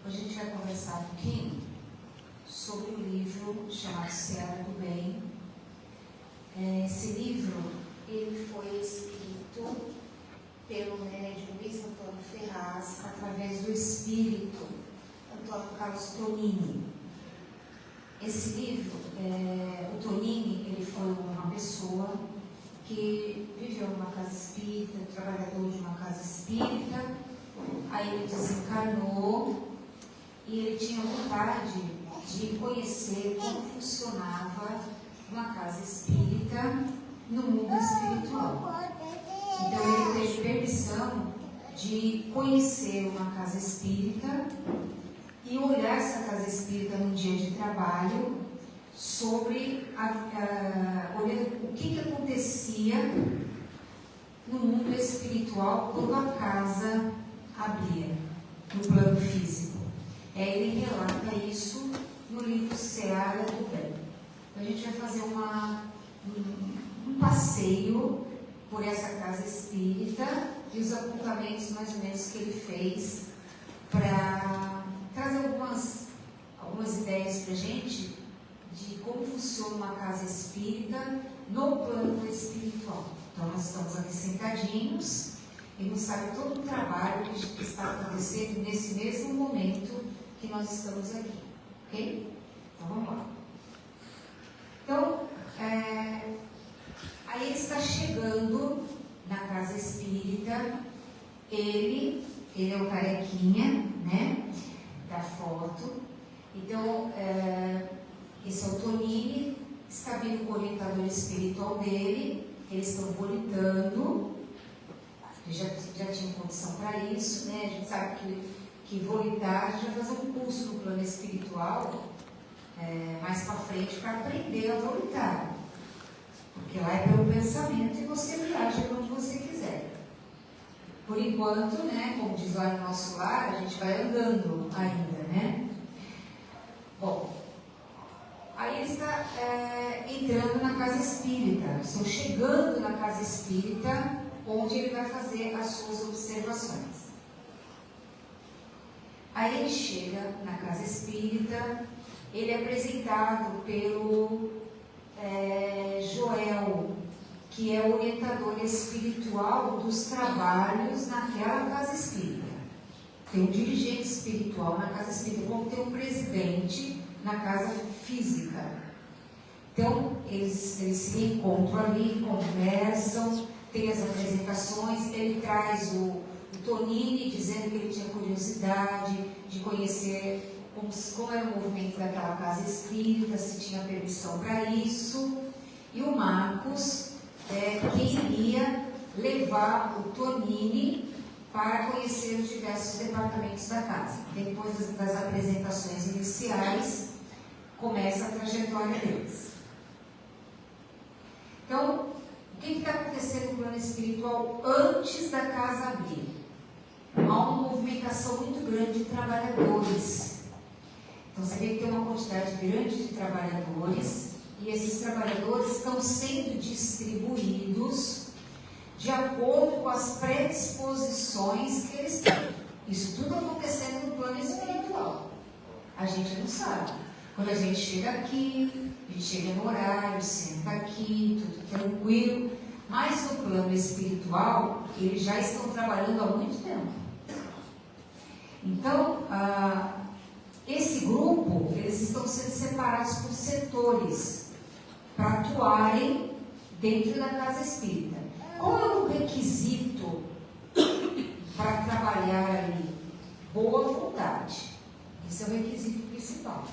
Hoje a gente vai conversar um pouquinho sobre o livro chamado Seara do Bem. Esse livro ele foi escrito pelo médium Luiz Antônio Ferraz através do espírito Antônio Carlos Tonini. Esse livro, o Tonini, ele foi uma pessoa que viveu numa casa espírita, trabalhador de uma casa espírita, aí ele desencarnou e ele tinha vontade de conhecer como funcionava uma casa espírita no mundo espiritual. Então ele teve permissão de conhecer uma casa espírita e olhar essa casa espírita num dia de trabalho sobre olhando o que acontecia no mundo espiritual quando a casa abria no plano físico. Ele relata isso no livro Seara do Bem. A gente vai fazer um passeio por essa casa espírita e os apontamentos mais ou menos que ele fez para trazer algumas ideias para a gente de como funciona uma casa espírita no plano espiritual. Então nós estamos aqui sentadinhos e não sabe todo o trabalho que está acontecendo nesse mesmo momento que nós estamos aqui, ok? Então vamos lá. Então, aí ele está chegando na casa espírita, ele é o carequinha, né, da foto. Então, esse é o Tonini, está vindo com o orientador espiritual dele, eles estão volitando, já tinha condição para isso, né? A gente sabe que volitar, a gente vai fazer um curso no plano espiritual mais para frente para aprender a volitar, porque lá é pelo pensamento e você viaja para onde você quiser. Por enquanto, né, como diz lá no nosso lar, a gente vai andando ainda, né? Bom, aí ele está entrando na casa espírita, estão chegando na casa espírita, onde ele vai fazer as suas observações. Aí ele chega na casa espírita, ele é apresentado pelo Joel, que é o orientador espiritual dos trabalhos naquela casa espírita. Tem um dirigente espiritual na casa espírita, como tem um presidente na casa física. Então, eles se encontram ali, conversam, tem as apresentações, ele traz o Tonini dizendo que ele tinha curiosidade de conhecer como era o movimento daquela casa espírita, se tinha permissão para isso, e o Marcos, que iria levar o Tonini para conhecer os diversos departamentos da casa. Depois das apresentações iniciais, começa a trajetória deles. Então, o que está acontecendo no plano espiritual antes da casa abrir? Há uma movimentação muito grande de trabalhadores. Então, você vê que tem uma quantidade grande de trabalhadores e esses trabalhadores estão sendo distribuídos de acordo com as predisposições que eles têm. Isso tudo acontecendo no plano espiritual. A gente não sabe. Quando a gente chega aqui, a gente chega no horário, senta aqui, tudo tranquilo. Mas no plano espiritual, eles já estão trabalhando há muito tempo. Então, esse grupo, eles estão sendo separados por setores para atuarem dentro da casa espírita. Qual é o requisito para trabalhar ali? Boa vontade. Esse é o requisito principal.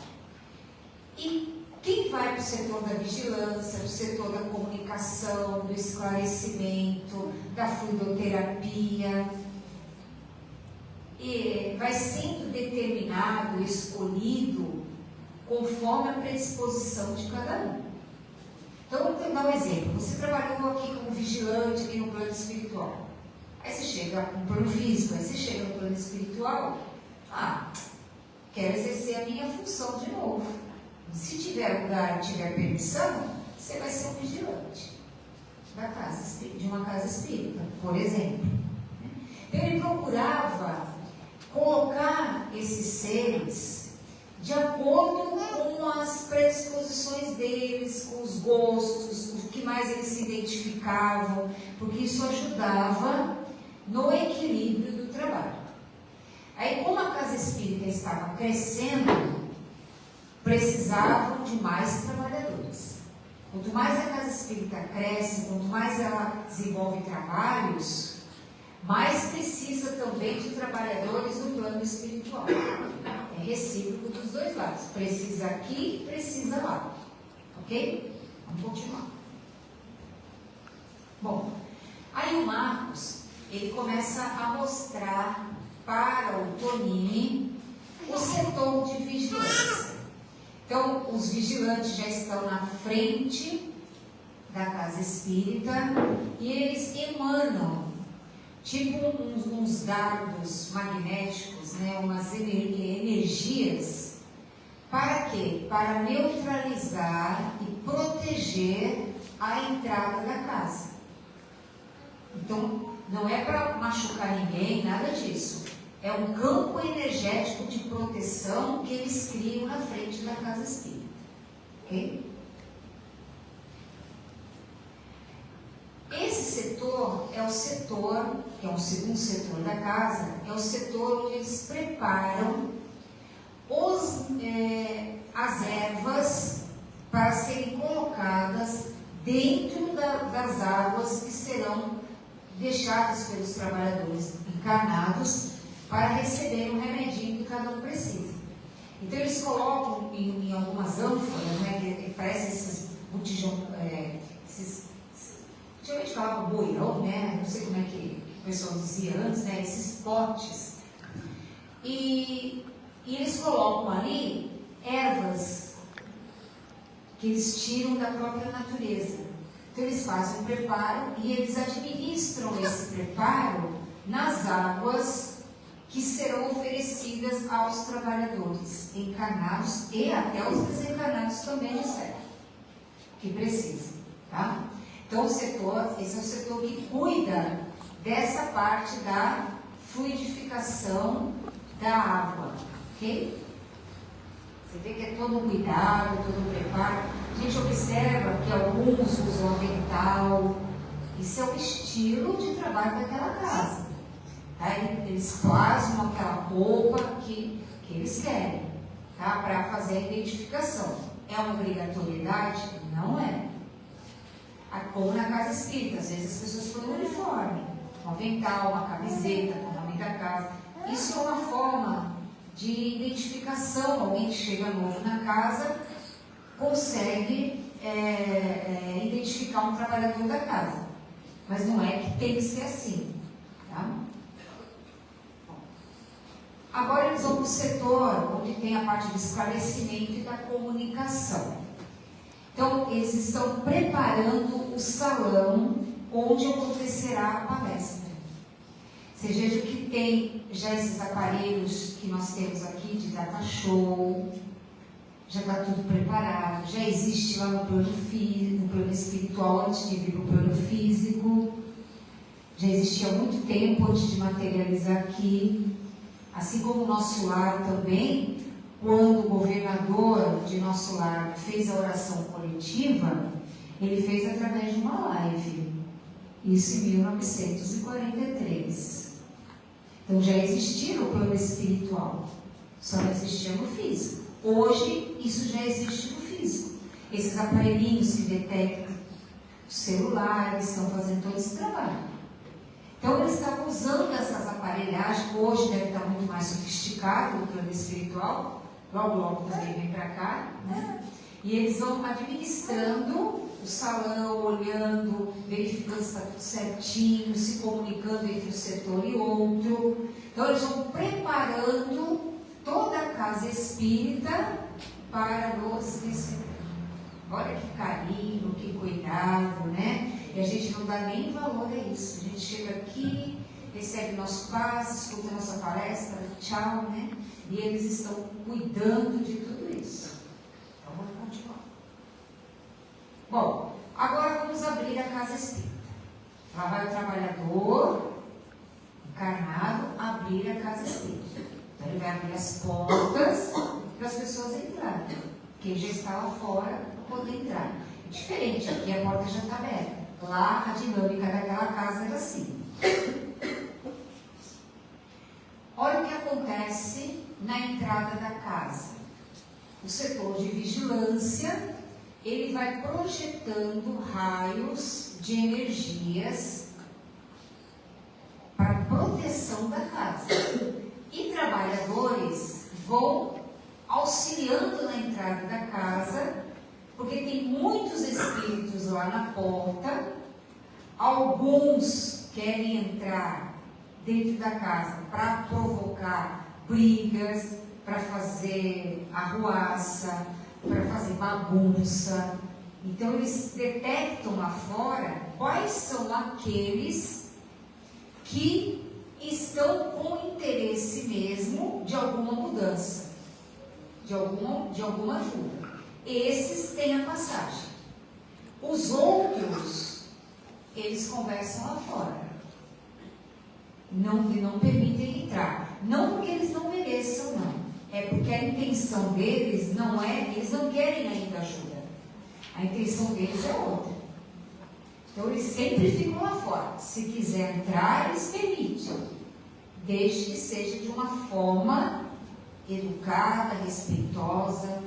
E quem vai para o setor da vigilância, para o setor da comunicação, do esclarecimento, da fluidoterapia, e vai sendo determinado, escolhido, conforme a predisposição de cada um. Então, vou dar um exemplo. Você trabalhou aqui como vigilante, aqui no plano espiritual. Aí você chega no plano físico, aí você chega no plano espiritual. Quero exercer a minha função de novo. Se tiver lugar e tiver permissão, você vai ser um vigilante de uma casa espírita, por exemplo. Então, ele procurava colocar esses seres de acordo com as predisposições deles, com os gostos, o que mais eles se identificavam, porque isso ajudava no equilíbrio do trabalho. Aí, como a casa espírita estava crescendo, precisavam de mais trabalhadores. Quanto mais a casa espírita cresce, quanto mais ela desenvolve trabalhos, mais precisa também de trabalhadores no plano espiritual. É recíproco dos dois lados. Precisa aqui, precisa lá. Ok? Vamos continuar. Bom, aí o Marcos, ele começa a mostrar para o Tonini o setor de vigilância. Então, os vigilantes já estão na frente da casa espírita e eles emanam tipo uns dardos magnéticos, né, umas energias. Para quê? Para neutralizar e proteger a entrada da casa. Então, não é para machucar ninguém, nada disso. É um campo energético de proteção que eles criam na frente da casa espírita. Ok? Esse setor é o setor, que é o segundo setor da casa, é o setor onde eles preparam as ervas para serem colocadas dentro das águas que serão deixadas pelos trabalhadores encarnados para receber um remedinho que cada um precisa. Então eles colocam em algumas ânforas, né, que parecem esses botijão, antigamente falava boirão, né, não sei como é que o pessoal dizia antes, né, esses potes. E eles colocam ali ervas que eles tiram da própria natureza. Então eles fazem um preparo e eles administram esse preparo nas águas que serão oferecidas aos trabalhadores encarnados e até os desencarnados também recebem, que precisam, tá? Então esse é o setor que cuida dessa parte da fluidificação da água, ok? Você vê que é todo um cuidado, todo um preparo. A gente observa que alguns usam avental. Isso é o estilo de trabalho daquela casa. Tá? Eles plasmam aquela roupa que eles querem, tá? Para fazer a identificação. É uma obrigatoriedade? Não é. Como na casa espírita, às vezes as pessoas põem um uniforme, um avental, uma camiseta com o nome da casa. Isso é uma forma de identificação. Alguém que chega novo na casa consegue identificar um trabalhador da casa, mas não é que tem que ser assim, tá? Agora eles vão para o setor onde tem a parte de esclarecimento e da comunicação. Então eles estão preparando o salão onde acontecerá a palestra. Você veja que tem já esses aparelhos que nós temos aqui de data show, já está tudo preparado, já existe lá no plano espiritual antes de vir para o plano físico, já existia há muito tempo antes de materializar aqui, assim como o nosso lar também, quando o governador de nosso lar fez a oração coletiva, ele fez através de uma live, isso em 1943. Então já existia no plano espiritual, só não existia no físico. Hoje isso já existe no físico. Esses aparelhinhos que detectam os celulares estão fazendo todo esse trabalho. Então eles estavam usando essas aparelhagens, hoje deve estar muito mais sofisticado no plano espiritual, logo também vem para cá, né? E eles vão administrando o salão, olhando, verificando se está tudo certinho, se comunicando entre um setor e outro. Então eles vão preparando toda a casa espírita para nos receber. Olha que carinho, que cuidado, né? E a gente não dá nem valor a isso. A gente chega aqui, recebe nosso passe, escuta nossa palestra, tchau, né? E eles estão cuidando de tudo isso. Então vamos continuar. Bom, agora vamos abrir a casa espírita. Lá vai o trabalhador encarnado abrir a casa espírita. Então ele vai abrir as portas para as pessoas entrarem. Quem já estava fora poder entrar. Diferente, aqui a porta já está aberta. Lá a dinâmica daquela casa era assim. Olha o que acontece na entrada da casa. O setor de vigilância, ele vai projetando raios de energias para proteção da casa. E trabalhadores vão auxiliando na entrada da casa, porque tem muitos espíritos lá na porta. Alguns querem entrar dentro da casa para provocar brigas, para fazer arruaça, para fazer bagunça. Então eles detectam lá fora quais são aqueles que estão com interesse mesmo de alguma mudança, de alguma ajuda. Esses têm a passagem. Os outros, eles conversam lá fora. Não permitem entrar. Não porque eles não mereçam, não. É porque a intenção deles não é, eles não querem ainda ajuda. A intenção deles é outra. Então eles sempre ficam lá fora. Se quiser entrar, eles permitem. Desde que seja de uma forma educada, respeitosa.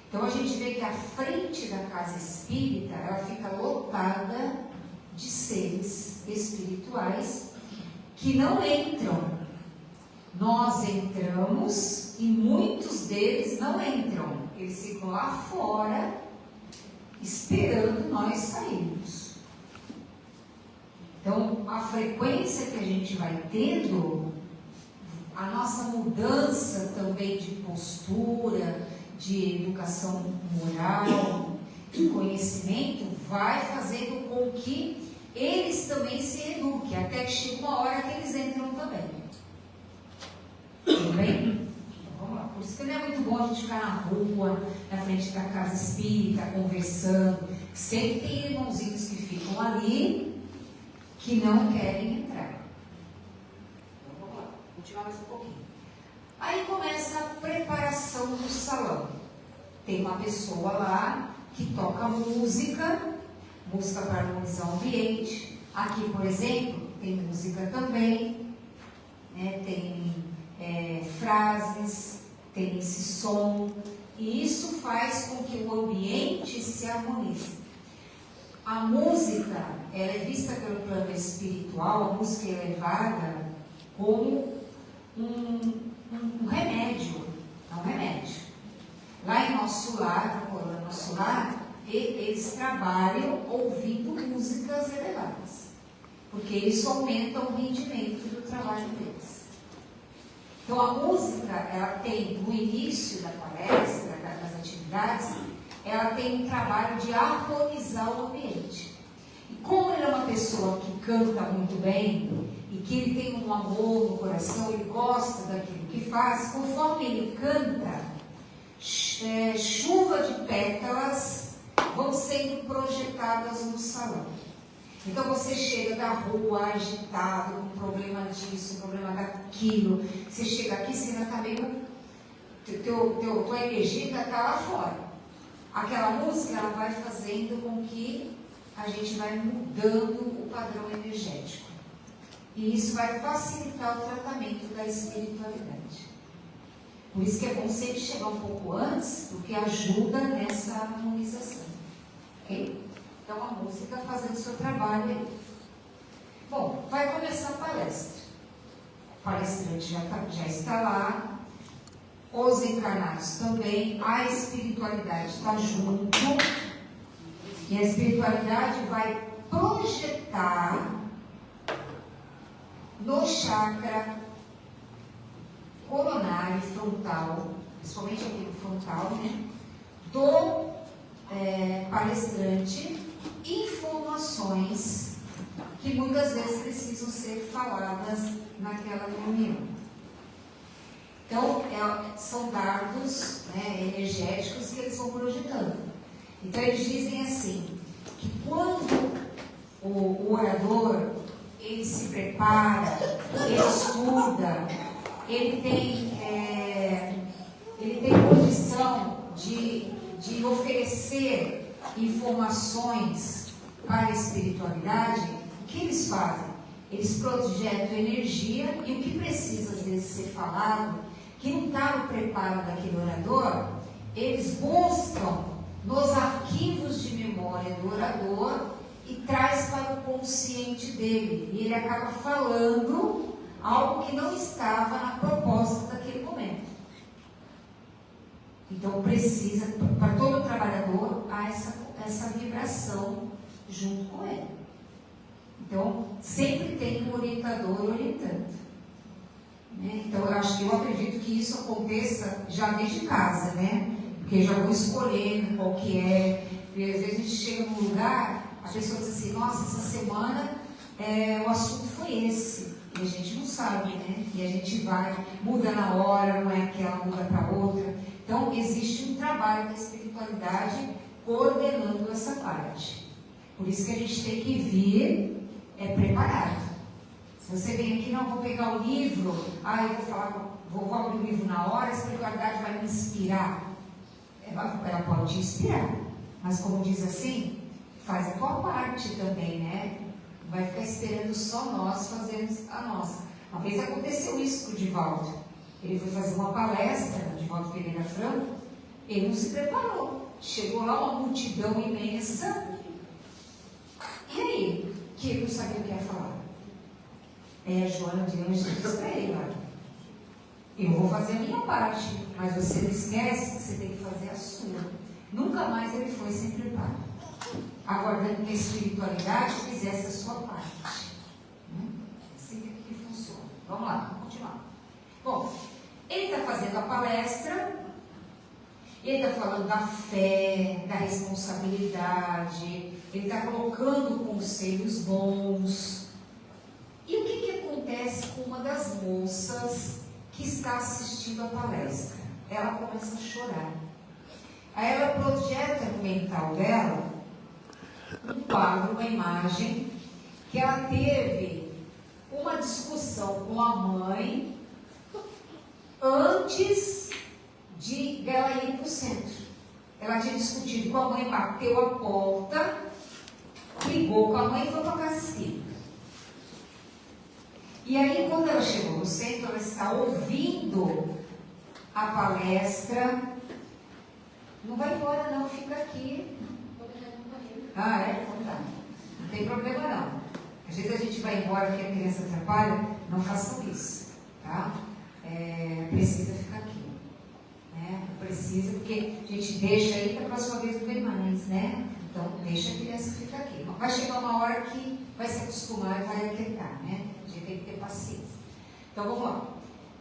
Então a gente vê que a frente da casa espírita, ela fica lotada de seres espirituais que não entram. Nós entramos e muitos deles não entram. Eles ficam lá fora esperando nós sairmos. Então, a frequência que a gente vai tendo, a nossa mudança também de postura, de educação moral, de conhecimento, vai fazendo com que eles também se eduquem, até que chega uma hora que eles entram também. Tudo bem? Então, vamos lá. Por isso que não é muito bom a gente ficar na rua, na frente da casa espírita, conversando. Sempre tem irmãozinhos que ficam ali, que não querem entrar. Então, vamos lá. Continuar mais um pouquinho. Aí começa a preparação do salão. Tem uma pessoa lá que toca música para harmonizar o ambiente. Aqui, por exemplo, tem música também, né? Tem frases, tem esse som, e isso faz com que o ambiente se harmonize. A música, ela é vista pelo plano espiritual, a música é levada como um remédio, é um remédio. Lá em nosso lar, no nosso lar, eles trabalham ouvindo músicas elevadas, porque isso aumenta o rendimento do trabalho deles. Então a música, ela tem, no início da palestra, das atividades, ela tem um trabalho de harmonizar o ambiente. E como ele é uma pessoa que canta muito bem, e que ele tem um amor no coração, ele gosta daquilo que faz, conforme ele canta, chuva de pétalas vão sendo projetadas no salão. Então você chega da rua agitado, com problema disso, problema daquilo, você chega aqui, você ainda está meio, tua energia ainda está lá fora. Aquela música, ela vai fazendo com que a gente vai mudando o padrão energético. E isso vai facilitar o tratamento da espiritualidade. Por isso que é bom sempre chegar um pouco antes, porque ajuda nessa harmonização. Ok? Então a música fazendo o seu trabalho aí. Bom, vai começar a palestra. O palestrante já está lá, os encarnados também, a espiritualidade está junto, e a espiritualidade vai projetar no chakra coronário frontal, principalmente aqui no frontal, né, do palestrante, informações que muitas vezes precisam ser faladas naquela reunião. Então, são dados, né, energéticos que eles vão projetando. Então, eles dizem assim, que quando o orador, ele se prepara, ele estuda, ele tem condição de oferecer informações para a espiritualidade, o que eles fazem? Eles projetam energia e o que precisa às vezes ser falado, que não está no preparo daquele orador, eles buscam nos arquivos de memória do orador e traz para o consciente dele. E ele acaba falando algo que não estava na proposta daquele momento. Então precisa, para todo trabalhador, há essa vibração junto com ele. Então sempre tem um orientador orientando. Né? Então eu acredito que isso aconteça já desde casa, né? Porque já vou escolhendo qual que é. E às vezes a gente chega num lugar, a pessoa diz assim, nossa, essa semana o assunto foi esse. E a gente não sabe, né? E a gente vai, muda na hora, não é aquela, muda para outra. Então, existe um trabalho da espiritualidade coordenando essa parte. Por isso que a gente tem que vir preparado. Se você vem aqui, não, vou pegar o livro, eu vou abrir o livro na hora, a espiritualidade vai me inspirar. Ela pode te inspirar, mas como diz assim, faz a tua parte também, né? Não vai ficar esperando só nós fazermos a nossa. Uma vez aconteceu isso com o Divaldo. Ele foi fazer uma palestra, o Divaldo Pereira Franco, ele não se preparou. Chegou lá uma multidão imensa, e aí? Que ele não sabia o que ia falar. Aí a Joana de Anjos disse para ele, olha, eu vou fazer a minha parte, mas você não esquece que você tem que fazer a sua. Nunca mais ele foi sem preparo, aguardando que a espiritualidade fizesse a sua parte. Assim que funciona. Vamos lá, vamos continuar. Bom, ele está fazendo a palestra, ele está falando da fé, da responsabilidade, ele está colocando conselhos bons. E o que acontece com uma das moças que está assistindo a palestra? Ela começa a chorar. Aí ela projeta no mental dela um quadro, uma imagem, que ela teve uma discussão com a mãe antes dela ir para o centro. Ela tinha discutido com a mãe, bateu a porta, brigou com a mãe e foi para a casa espírita. E aí, quando ela chegou no centro, ela está ouvindo a palestra. Não vai embora não, fica aqui. Ah, é? Então tá. Não tem problema não. Às vezes a gente vai embora porque a criança atrapalha. Não façam isso, tá? Precisa ficar aqui. Né? Precisa, porque a gente deixa aí para a próxima vez não vem mais, né? Então, deixa a criança ficar aqui. Vai chegar uma hora que vai se acostumar e vai aquietar, né? A gente tem que ter paciência. Então, vamos lá.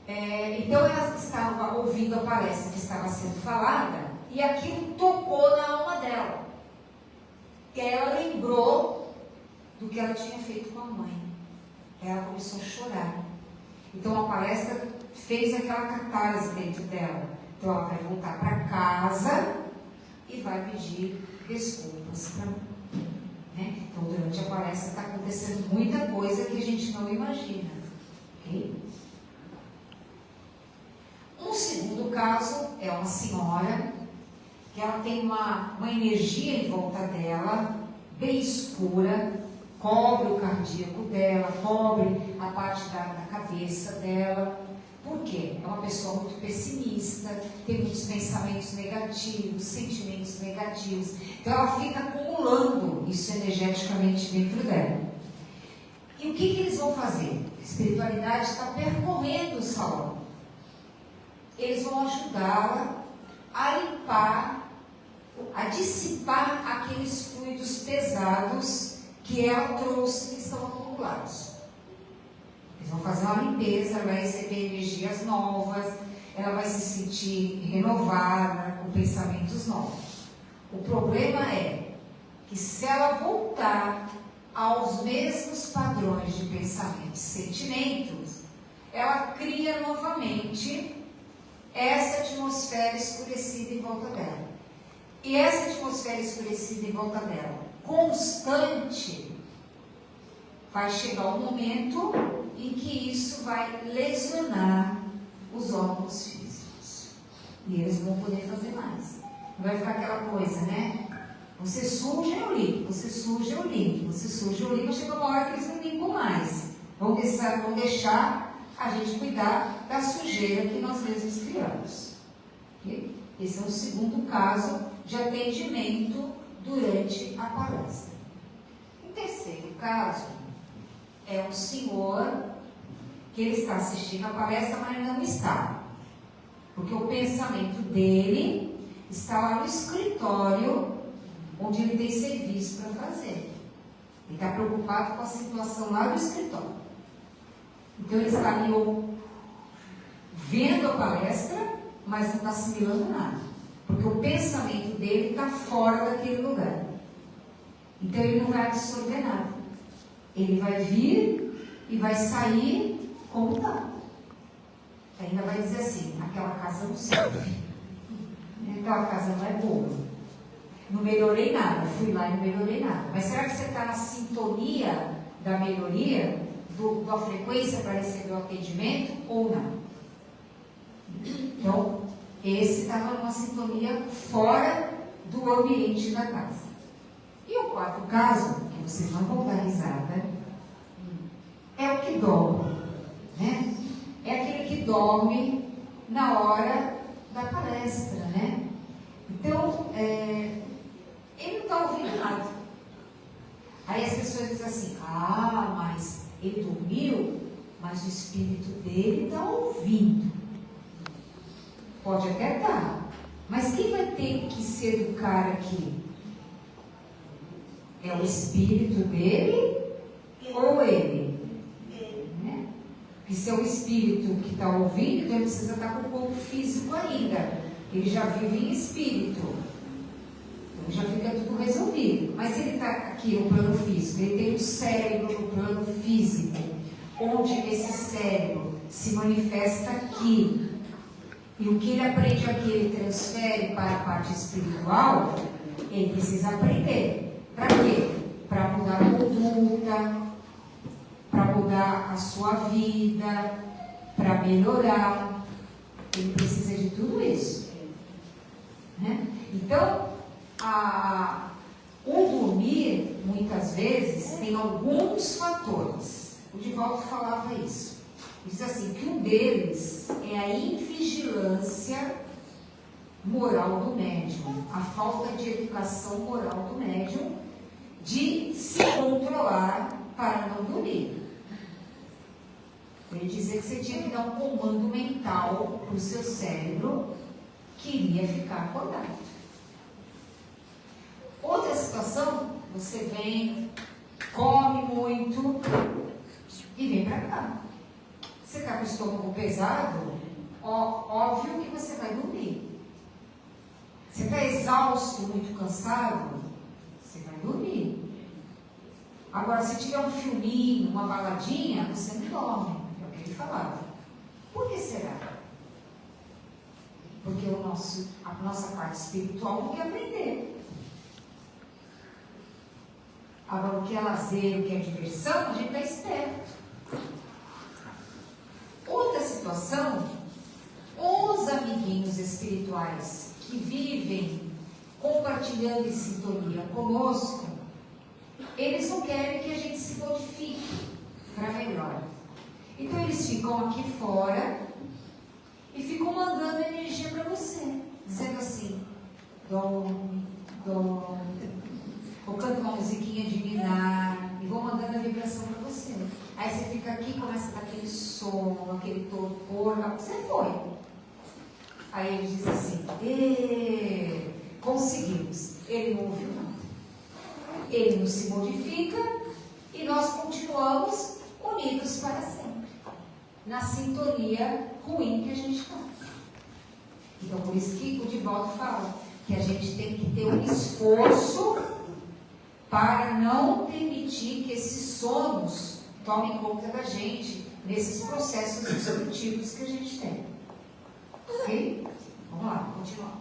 Então, ela estava ouvindo a palestra que estava sendo falada e aquilo tocou na alma dela. E aí ela lembrou do que ela tinha feito com a mãe. Ela começou a chorar. Então, a palestra fez aquela catarse dentro dela. Então, ela vai voltar para casa e vai pedir desculpas para mim. Né? Então, durante a palestra está acontecendo muita coisa que a gente não imagina. Okay? Um segundo caso é uma senhora que ela tem uma energia em volta dela, bem escura, cobre o cardíaco dela, cobre a parte da cabeça dela. Por quê? É uma pessoa muito pessimista, tem muitos pensamentos negativos, sentimentos negativos. Então ela fica acumulando isso energeticamente dentro dela. E o que eles vão fazer? A espiritualidade está percorrendo o salão. Eles vão ajudá-la a limpar, a dissipar aqueles fluidos pesados que ela trouxe que estão acumulados. Eles vão fazer uma limpeza, ela vai receber energias novas, ela vai se sentir renovada, com pensamentos novos. O problema é que se ela voltar aos mesmos padrões de pensamentos e sentimentos, ela cria novamente essa atmosfera escurecida em volta dela. E essa atmosfera escurecida em volta dela, constante, vai chegar um momento em que isso vai lesionar E eles vão poder fazer mais. Não vai ficar aquela coisa, né? Você suja, eu limpo. Você suja, eu limpo. Você suja, eu limpo. Chega uma hora que eles não limpam mais. Vão deixar a gente cuidar da sujeira que nós mesmos criamos. Okay? Esse é o segundo caso de atendimento durante a palestra. O terceiro caso é um senhor que ele está assistindo a palestra, mas não está. Porque o pensamento dele está lá no escritório, onde ele tem serviço para fazer. Ele está preocupado com a situação lá do escritório. Então ele está ali vendo a palestra, mas não está assimilando nada. Porque o pensamento dele está fora daquele lugar. Então ele não vai absorver nada. Ele vai vir e vai sair como está. Ainda vai dizer assim, aquela casa não serve. Aquela casa não é boa. Não melhorei nada, fui lá e não melhorei nada. Mas será que você está na sintonia da melhoria, da frequência para receber o atendimento ou não? Então, esse estava numa sintonia fora do ambiente da casa. E o quarto caso, que vocês não vão dar risada, é o que dorme, né? É aquele que dorme na hora da palestra, né? Então, ele não está ouvindo nada. Aí as pessoas dizem assim, mas ele dormiu, mas o espírito dele está ouvindo. Pode até estar, mas quem vai ter que se educar aqui? É o espírito dele ou ele? Né? Porque se é o espírito que está ouvindo, então ele precisa estar com o corpo físico ainda. Ele já vive em espírito. Então já fica tudo resolvido. Mas se ele está aqui no plano físico, ele tem um cérebro no plano físico, onde esse cérebro se manifesta aqui. E o que ele aprende aqui, ele transfere para a parte espiritual, ele precisa aprender. Para quê? Para mudar a conduta, para mudar a sua vida, para melhorar. Ele precisa de tudo isso. Né? Então, o dormir, muitas vezes, tem alguns fatores. O Divaldo falava isso. Diz assim, que um deles é a invigilância moral do médium, a falta de educação moral do médium, de se controlar para não dormir. Ele dizia que você tinha que dar um comando mental para o seu cérebro que iria ficar acordado. Outra situação, você vem, come muito e vem para cá. Você está com o estômago pesado, óbvio que você vai dormir. Você está exausto, muito cansado, você vai dormir. Agora, se tiver um filminho, uma baladinha, você não dorme. É o que ele falava. Por que será? Porque a nossa parte espiritual não quer aprender. Agora, o que é lazer, o que é diversão, a gente está esperto. Outra situação, os amiguinhos espirituais que vivem compartilhando em sintonia conosco, eles não querem que a gente se modifique para melhor. Então eles ficam aqui fora e ficam mandando energia para você, dizendo assim, dorme, ou canta uma musiquinha de minar e vou mandando a vibração para você. Aí você fica aqui e começa a dar aquele sono, aquele torpor, você foi. Aí ele diz assim, conseguimos. Ele não ouviu nada. Ele não se modifica e nós continuamos unidos para sempre. Na sintonia ruim que a gente está. Então por isso que o Divaldo fala que a gente tem que ter um esforço para não permitir que esses sonos tomem conta da gente nesses processos evolutivos que a gente tem. Ok? Vamos lá, continuar.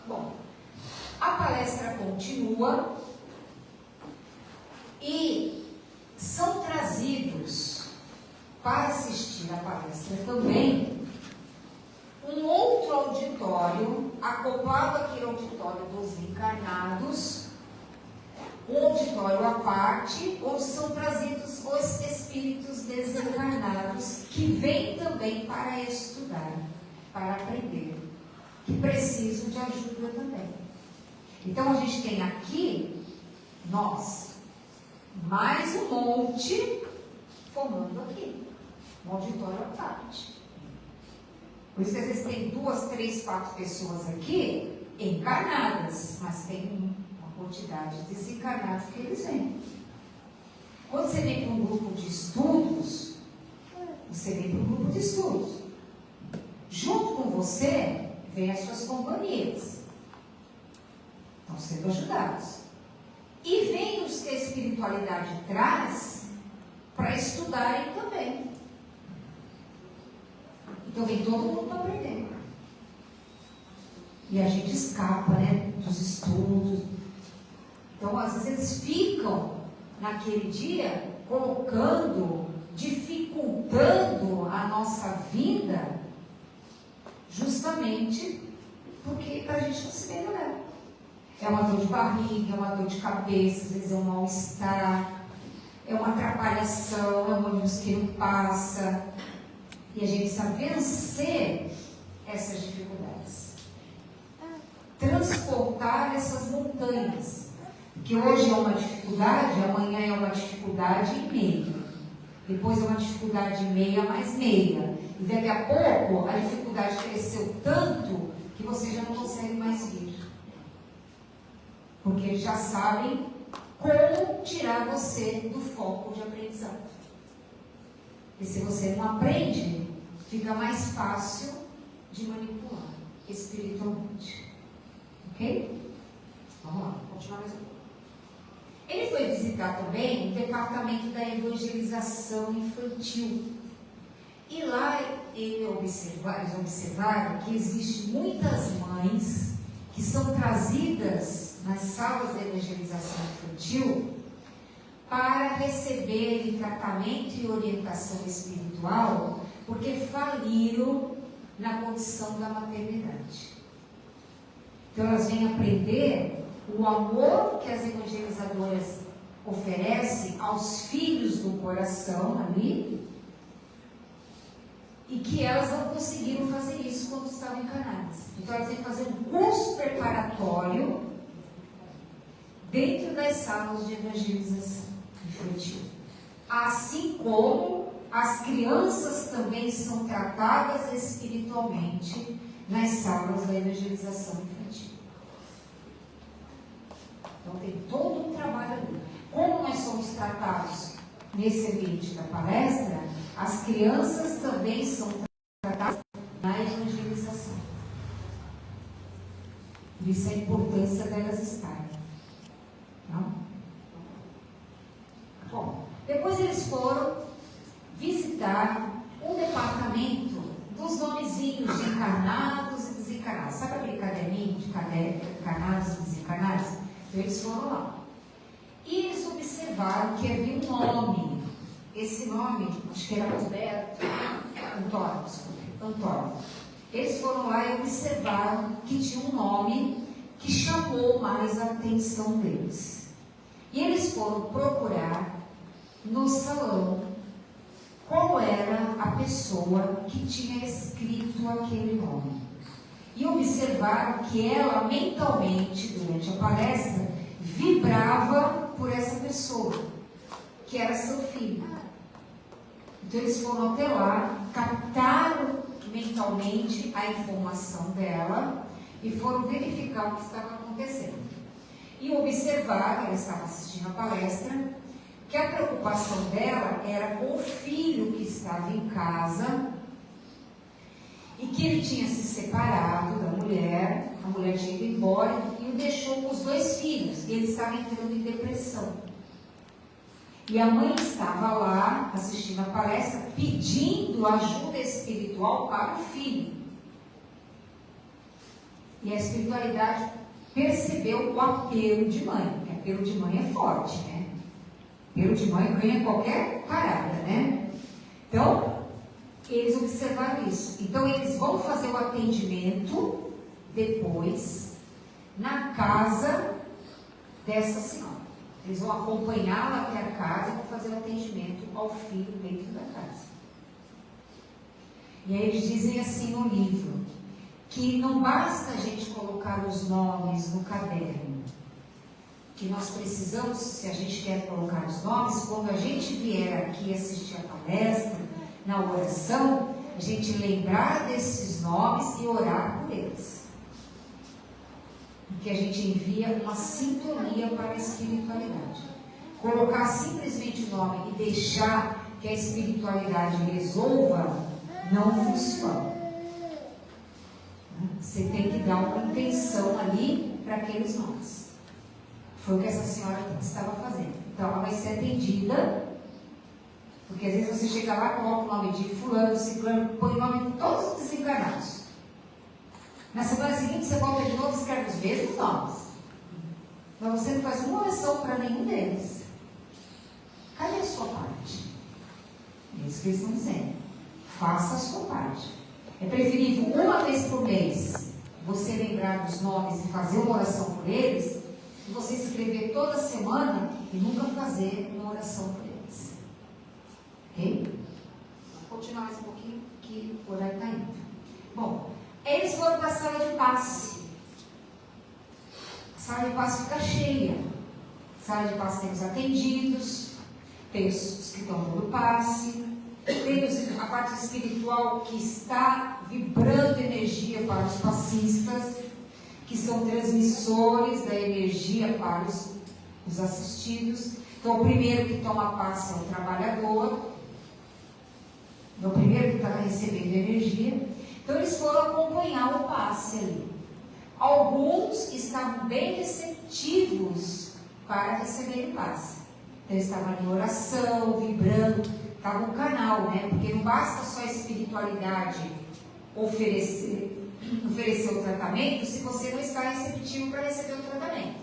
Bom, a palestra continua e são trazidos para assistir a palestra também um outro parte onde são trazidos os espíritos desencarnados que vêm também para estudar, para aprender, que precisam de ajuda também. Então a gente tem aqui, nós, mais um monte formando aqui, um auditório à parte. Por isso que às vezes tem 2, 3, 4 pessoas aqui encarnadas, mas tem uma quantidade de desencarnados que eles vêm. Quando você vem para um grupo de estudos, você vem para um grupo de estudos. Junto com você, vem as suas companhias. Estão sendo ajudados. E vem os que a espiritualidade traz para estudarem também. Então vem todo mundo para aprender. E a gente escapa, né, dos estudos. Então, às vezes, eles ficam naquele dia colocando, dificultando a nossa vida, justamente porque para a gente não se melhorar. É uma dor de barriga, é uma dor de cabeça, às vezes é um mal-estar, é uma atrapalhação, é um ônibus que não passa. E a gente precisa vencer essas dificuldades. Transportar essas montanhas. Que hoje é uma dificuldade, amanhã é uma dificuldade e meia. Depois é uma dificuldade meia mais meia. E daqui a pouco a dificuldade cresceu tanto que você já não consegue mais vir. Porque eles já sabem como tirar você do foco de aprendizado. E se você não aprende, fica mais fácil de manipular espiritualmente. Ok? Vamos lá, continuar mais um pouco. Ele foi visitar também o departamento da evangelização infantil. E lá eles observaram que existem muitas mães que são trazidas nas salas de evangelização infantil para receberem tratamento e orientação espiritual, porque faliram na condição da maternidade. Então elas vêm aprender o amor que as evangelizadoras oferecem aos filhos do coração ali, e que elas não conseguiram fazer isso quando estavam encarnadas. Então elas têm que fazer um curso preparatório dentro das salas de evangelização infantil. Assim como as crianças também são tratadas espiritualmente nas salas da evangelização infantil. Então tem todo um trabalho ali. Como nós somos tratados nesse ambiente da palestra, as crianças também são tratadas na evangelização. Por isso a importância delas estarem. Não? Bom, depois eles foram visitar um departamento dos nomezinhos de encarnados e desencarnados. Sabe aquele caderninho de encarnados e desencarnados? Então eles foram lá. E eles observaram que havia um nome. Esse nome, acho que era Roberto, Antônio. Eles foram lá e observaram que tinha um nome que chamou mais a atenção deles. E eles foram procurar no salão qual era a pessoa que tinha escrito aquele nome. E observaram que ela mentalmente, durante a palestra, vibrava por essa pessoa, que era seu filho. Então eles foram até lá, captaram mentalmente a informação dela e foram verificar o que estava acontecendo. E observaram, ela estava assistindo a palestra, que a preocupação dela era com o filho que estava em casa e que ele tinha se separado da mulher, a mulher tinha ido embora e o deixou com os 2 filhos, e ele estava entrando em depressão. E a mãe estava lá assistindo a palestra, pedindo ajuda espiritual para o filho. E a espiritualidade percebeu o apelo de mãe, porque apelo de mãe é forte, né? Apelo de mãe ganha qualquer parada, né? Então, eles observaram isso. Então, eles vão fazer o atendimento depois na casa dessa senhora. Eles vão acompanhá-la até a casa e vão fazer o atendimento ao filho dentro da casa. E aí eles dizem assim no livro, que não basta a gente colocar os nomes no caderno, que nós precisamos, se a gente quer colocar os nomes, quando a gente vier aqui assistir a palestra, na oração, a gente lembrar desses nomes e orar por eles. Porque a gente envia uma sintonia para a espiritualidade. Colocar simplesmente o nome e deixar que a espiritualidade resolva, não funciona. Você tem que dar uma intenção ali para aqueles nomes. Foi o que essa senhora estava fazendo. Então ela vai ser atendida, porque às vezes você chega lá, coloca o nome de fulano, ciclano, põe o nome de todos os desencarnados. Na semana seguinte você volta de novo e escreve os mesmos nomes. Mas você não faz uma oração para nenhum deles. Cadê a sua parte? É isso que eles estão dizendo. Faça a sua parte. É preferível uma vez por mês você lembrar dos nomes e fazer uma oração por eles, e você escrever toda semana e nunca fazer uma oração por eles. Ok? Vou continuar mais um pouquinho, que o horário está indo. Bom, eles foram para a sala de passe. A sala de passe fica cheia. A sala de passe tem os atendidos, tem os que estão dando passe, tem a parte espiritual que está vibrando energia para os passistas, que são transmissores da energia para os assistidos. Então, o primeiro que toma passe é o trabalhador, é o primeiro que está recebendo energia. Então, eles foram acompanhar o passe ali. Alguns estavam bem receptivos para receber o passe. Então, eles estavam em oração, vibrando, estava um canal, né? Porque não basta só a espiritualidade oferecer o tratamento se você não está receptivo para receber o tratamento.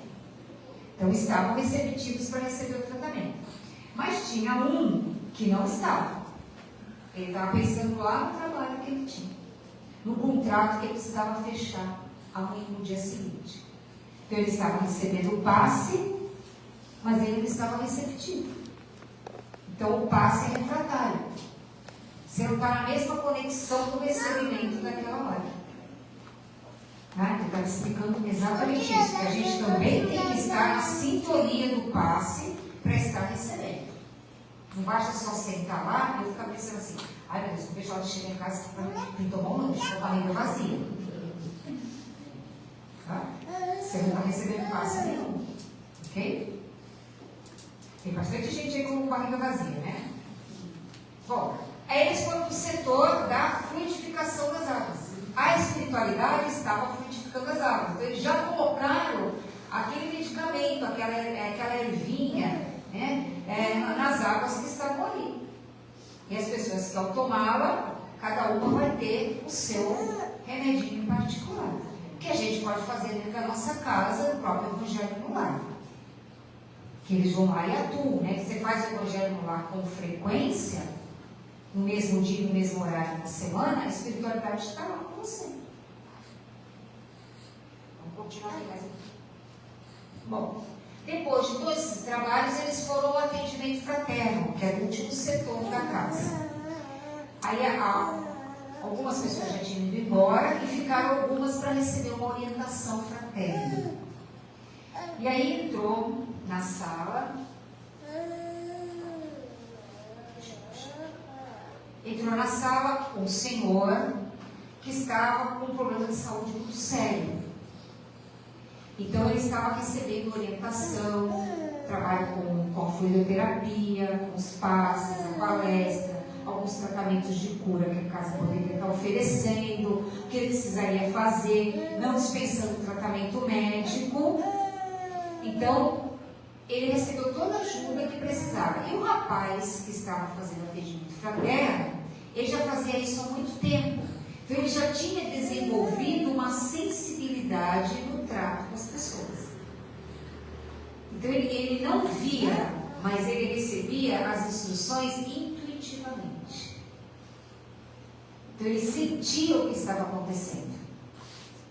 Então, estavam receptivos para receber o tratamento. Mas tinha um que não estava. Ele estava pensando lá no trabalho que ele tinha, no contrato que ele precisava fechar amanhã, no dia seguinte. Então, ele estava recebendo o passe, mas ele não estava receptivo. Então, o passe é refratário. Você não está na mesma conexão do recebimento daquela hora. Ele está explicando exatamente isso, que a gente também tem que estar na sintonia do passe para estar recebendo. Não basta só sentar lá e eu ficar pensando assim, ai meu Deus, não vejo a hora de chegar em casa para tomar um lanche, com a barriga vazia. Você não está recebendo passe nenhum. Ok? Tem bastante gente aí com barriga vazia, né? Bom, aí eles foram para o setor da fluidificação das águas. A espiritualidade estava fluidificando as águas. Então, eles já colocaram aquele medicamento, aquela ervinha, né, nas águas que estavam ali. E as pessoas que ao tomá-la, cada uma vai ter o seu remedinho em particular. Que a gente pode fazer dentro da nossa casa, no próprio Evangelho no Lar. Que eles vão lá e atuam, né? Que você faz o Evangelho no Lar com frequência, no mesmo dia, no mesmo horário da semana, a espiritualidade está lá com você. Vamos continuar aqui mais um pouquinho. Bom, depois de todos esses trabalhos, eles foram ao atendimento fraterno, que era o último setor da casa. Aí algumas pessoas já tinham ido embora e ficaram algumas para receber uma orientação fraterna. E aí entrou na sala, um senhor que estava com um problema de saúde muito sério. Então ele estava recebendo orientação, trabalho com a fluidoterapia, com os passes, a palestra, alguns tratamentos de cura que a casa poderia estar oferecendo, o que ele precisaria fazer, não dispensando tratamento médico. Então, ele recebeu toda a ajuda que precisava. E o rapaz que estava fazendo atendimento fraterno, ele já fazia isso há muito tempo. Então, ele já tinha desenvolvido uma sensibilidade no trato com as pessoas. Então, ele não via, mas ele recebia as instruções intuitivamente. Então, ele sentia o que estava acontecendo,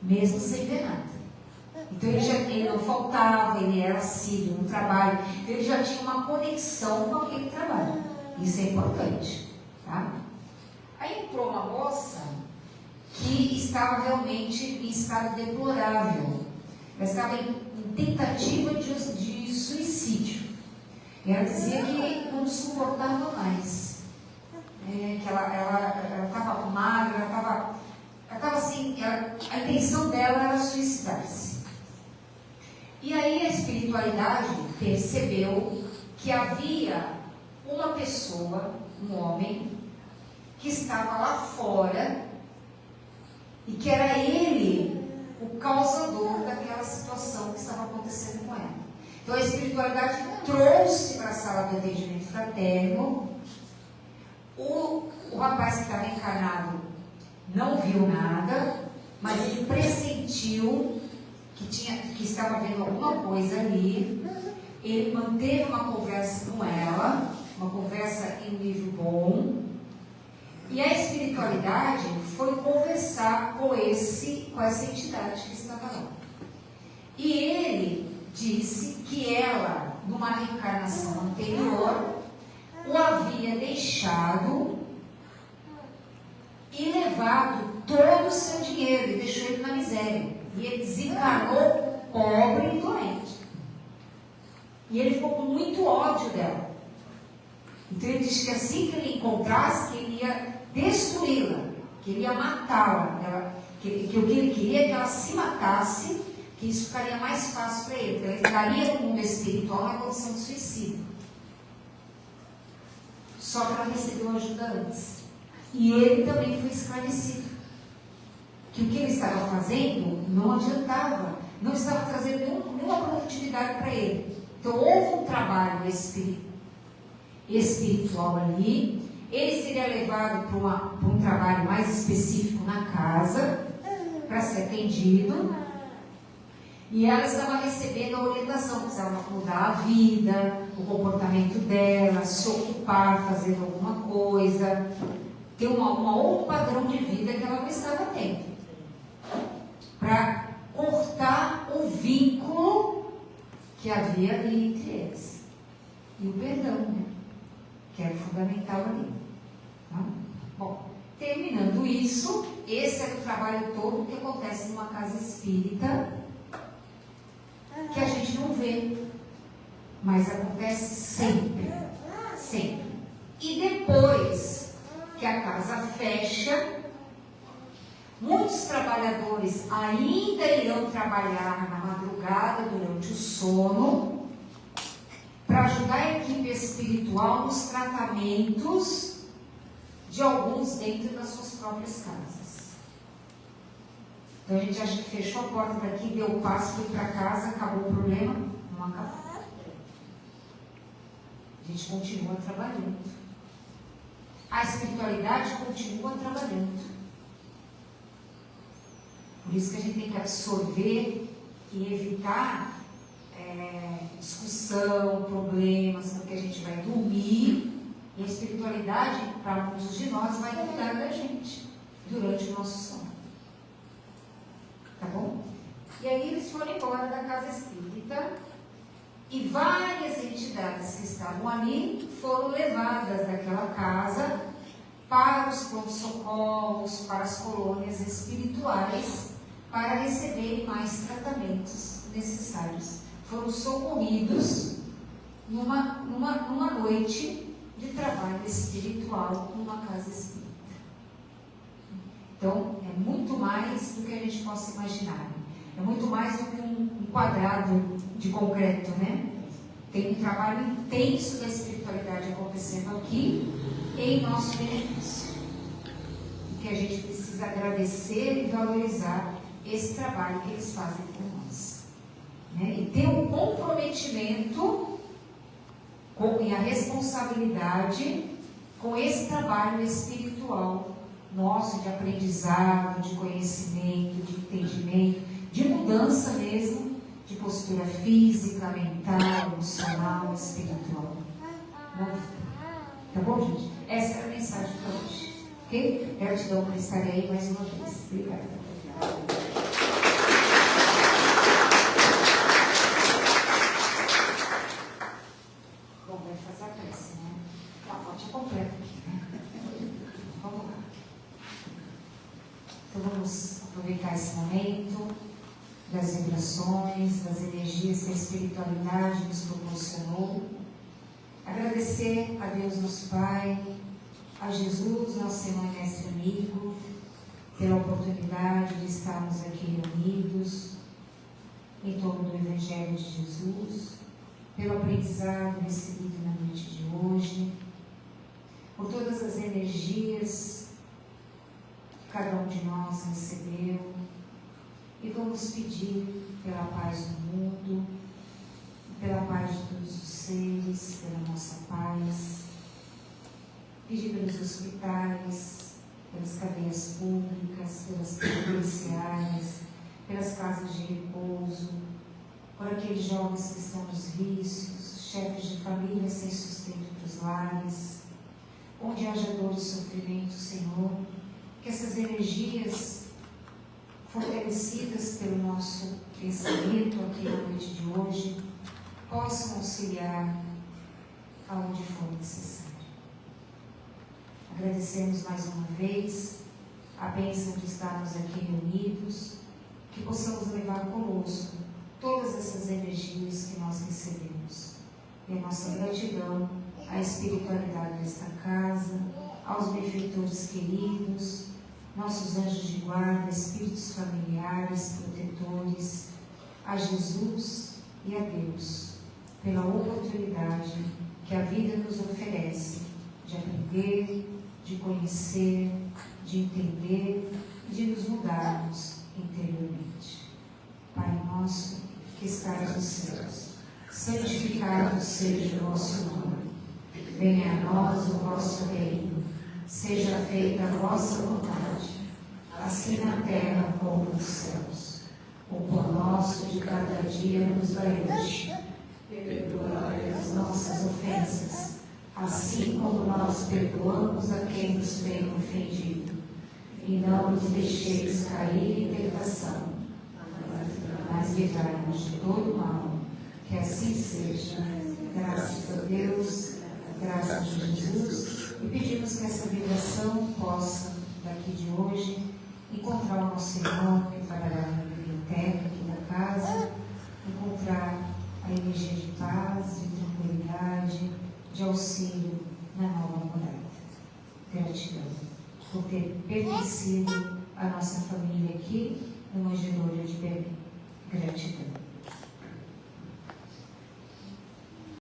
mesmo sem ver nada. Então ele não faltava, ele era assíduo no trabalho, então ele já tinha uma conexão com aquele trabalho. Isso é importante, tá? Aí entrou uma moça que estava realmente em estado deplorável. Ela estava em tentativa de suicídio. E ela dizia que não suportava mais. Que ela estava magra, ela estava assim, a intenção dela era suicidar-se. E aí a espiritualidade percebeu que havia uma pessoa, um homem, que estava lá fora e que era ele o causador daquela situação que estava acontecendo com ela. Então a espiritualidade trouxe para a sala de atendimento fraterno. O rapaz que estava encarnado não viu nada, mas ele pressentiu que estava vendo alguma coisa ali. Ele manteve uma conversa com ela, uma conversa em nível bom, e a espiritualidade foi conversar com essa entidade que estava lá. E ele disse que ela, numa reencarnação anterior, o havia deixado e levado todo o seu dinheiro e deixou ele na miséria. E ele desencarnou pobre e doente. E ele ficou com muito ódio dela. Então ele disse que assim que ele encontrasse, que ele ia destruí-la, que ele ia matá-la, que o que ele queria é que ela se matasse, que isso ficaria mais fácil para ele, porque ele ficaria no mundo espiritual na condição de suicídio. Só que ela recebeu ajuda antes. E ele também foi esclarecido que o que ele estava fazendo não adiantava, não estava trazendo nenhuma produtividade para ele. Então houve um trabalho espiritual ali. Ele seria levado para um trabalho mais específico na casa, para ser atendido. E ela estava recebendo a orientação, precisava mudar a vida, o comportamento dela, se ocupar, fazendo alguma coisa, ter um outro padrão de vida que ela não estava tendo, para cortar o vínculo que havia ali entre eles. E o perdão, né? Que era fundamental ali. Tá? Bom, terminando isso, esse é o trabalho todo que acontece numa casa espírita, que a gente não vê, mas acontece sempre, sempre. E depois que a casa fecha, muitos trabalhadores ainda irão trabalhar na madrugada, durante o sono, para ajudar a equipe espiritual nos tratamentos de alguns dentro das suas próprias casas. Então a gente acha que fechou a porta daqui, deu o passo, foi para casa, acabou o problema. Não acabou. A gente continua trabalhando. A espiritualidade continua trabalhando. Por isso que a gente tem que absorver e evitar discussão, problemas, porque a gente vai dormir e a espiritualidade, para muitos de nós, vai cuidar da gente durante o nosso sono. Tá bom? E aí eles foram embora da casa espírita e várias entidades que estavam ali foram levadas daquela casa para os pronto-socorros, para as colônias espirituais, para receberem mais tratamentos necessários. Foram socorridos numa noite de trabalho espiritual numa casa espírita. Então, é muito mais do que a gente possa imaginar. É muito mais do que um quadrado de concreto, né? Tem um trabalho intenso da espiritualidade acontecendo aqui em nosso benefício. E que a gente precisa agradecer e valorizar esse trabalho que eles fazem por nós. Né? E ter um comprometimento e a responsabilidade com esse trabalho espiritual nosso de aprendizado, de conhecimento, de entendimento, de mudança mesmo, de postura física, mental, emocional, espiritual. Tá bom, gente? Essa é a mensagem para hoje. Ok? Gratidão por estar aí mais uma vez. Obrigada. Então vamos aproveitar esse momento das vibrações, das energias que a espiritualidade nos proporcionou. Agradecer a Deus nosso Pai, a Jesus, nosso Senhor e Mestre amigo, pela oportunidade de estarmos aqui reunidos em torno do Evangelho de Jesus, pelo aprendizado recebido na noite de hoje, por todas as energias que cada um de nós recebeu, e vamos pedir pela paz do mundo, pela paz de todos os seres, pela nossa paz, pedir pelos hospitais, pelas cadeias públicas, pelas penitenciárias, pelas casas de repouso, por aqueles jovens que estão nos vícios, chefes de família sem sustento para os lares, onde haja dor e sofrimento, Senhor, que essas energias fortalecidas pelo nosso pensamento aqui na noite de hoje, possam auxiliar aonde for necessário. Agradecemos mais uma vez a bênção de estarmos aqui reunidos, que possamos levar conosco todas essas energias que nós recebemos. E a nossa gratidão à espiritualidade desta casa, aos benfeitores queridos, nossos anjos de guarda, espíritos familiares, protetores, a Jesus e a Deus, pela oportunidade que a vida nos oferece de aprender, de conhecer, de entender e de nos mudarmos interiormente. Pai nosso, que estás nos céus, santificado seja o vosso nome. Venha a nós o vosso reino. Seja feita a vossa vontade, assim na terra como nos céus. O pão nosso de cada dia nos dai hoje. Perdoai as nossas ofensas, assim como nós perdoamos a quem nos tem ofendido. E não nos deixeis cair em tentação, mas livrai-nos de todo mal. Que assim seja. Graças a Deus, graças a Jesus. E pedimos que essa vibração possa, daqui de hoje, encontrar o nosso irmão que trabalhava na biblioteca aqui da casa, encontrar a energia de paz, de tranquilidade, de auxílio na nova morada. Gratidão por ter pertencido à nossa família aqui no Manjedouro de Belém. Gratidão.